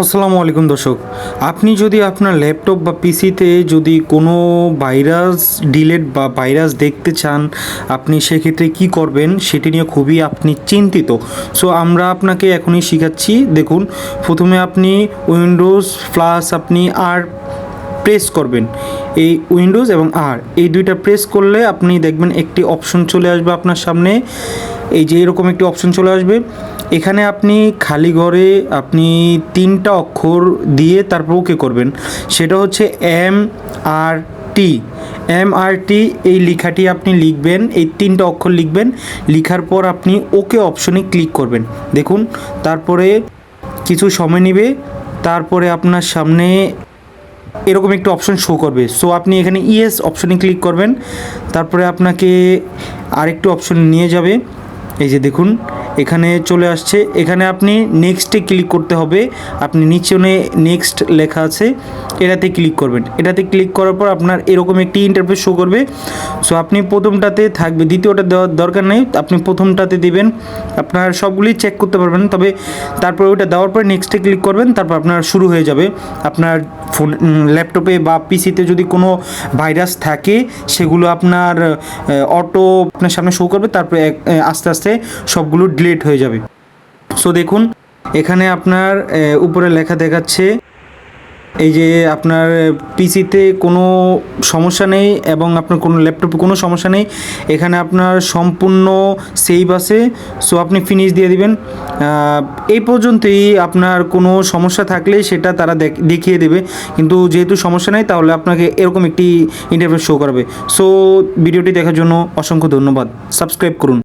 আসসালামু আলাইকুম দর্শক, আপনি যদি আপনার ল্যাপটপ বা পিসিতে যদি কোনো ভাইরাস ডিলেট বা ভাইরাস দেখতে চান, আপনি সেক্ষেত্রে কি করবেন সেটি নিয়ে খুবই আপনি চিন্তিত। সো আমরা আপনাকে এখনই শেখাচ্ছি। দেখুন, প্রথমে আপনি উইন্ডোজ প্লাস আপনি আর প্রেস করবেন। এই উইন্ডোজ এবং আর এই দুইটা প্রেস করলে আপনি দেখবেন একটি অপশন চলে আসবে আপনার সামনে। এই যে এরকম একটি অপশন চলে আসবে, এখানে আপনি খালি ঘরে আপনি তিনটা অক্ষর দিয়ে তারপর ওকে করবেন। সেটা হচ্ছে MRT। MRT এই লেখাটি আপনি লিখবেন, এই তিনটা অক্ষর লিখবেন। লিখার পর আপনি ওকে অপশনে ক্লিক করবেন। দেখুন, তারপরে কিছু সময় নেবে, তারপরে আপনার সামনে এরকম একটি অপশন শো করবে। সো আপনি এখানে ইয়েস অপশনে ক্লিক করবেন। তারপরে আপনাকে আরেকটু অপশন নিয়ে যাবে। এই যে দেখুন, এখানে চলে আসছে। এখানে আপনি নেক্সটে ক্লিক করতে হবে। আপনি নিচে নেক্সট লেখা আছে, এটাতে ক্লিক করবেন। এটাতে ক্লিক করার পর আপনার এরকম একটি ইন্টারফেস শো করবে। সো আপনি প্রথমটাতে থাকবে, দ্বিতীয়টা দেওয়ার দরকার নেই, আপনি প্রথমটাতে দিবেন। আপনার সবগুলি চেক করতে পারবেন, তবে তারপর ওইটা দেওয়ার পর নেক্সটে ক্লিক করবেন। তারপর আপনার শুরু হয়ে যাবে। আপনার ফোন, ল্যাপটপে বা পিসিতে যদি কোনো ভাইরাস থাকে সেগুলো আপনার অটো আপনার সামনে শো করবে। তারপরে আস্তে আস্তে সবগুলো ডিলিট হয়ে যাবে। সো দেখুন, এখানে আপনার উপরে লেখা দেখাচ্ছে এই যে আপনার পিসিতে কোনো সমস্যা নেই এবং আপনার কোনো ল্যাপটপে কোনো সমস্যা নেই। এখানে আপনার সম্পূর্ণ সেভ আছে। সো আপনি ফিনিশ দিয়ে দিবেন। এই পর্যন্তই। আপনার কোনো সমস্যা থাকলে সেটা তারা দেখিয়ে দেবে, কিন্তু যেহেতু সমস্যা নেই তাহলে আপনাকে এরকম একটি ইন্টারফেস শো করাবে। সো ভিডিওটি দেখার জন্য অসংখ্য ধন্যবাদ। সাবস্ক্রাইব করুন।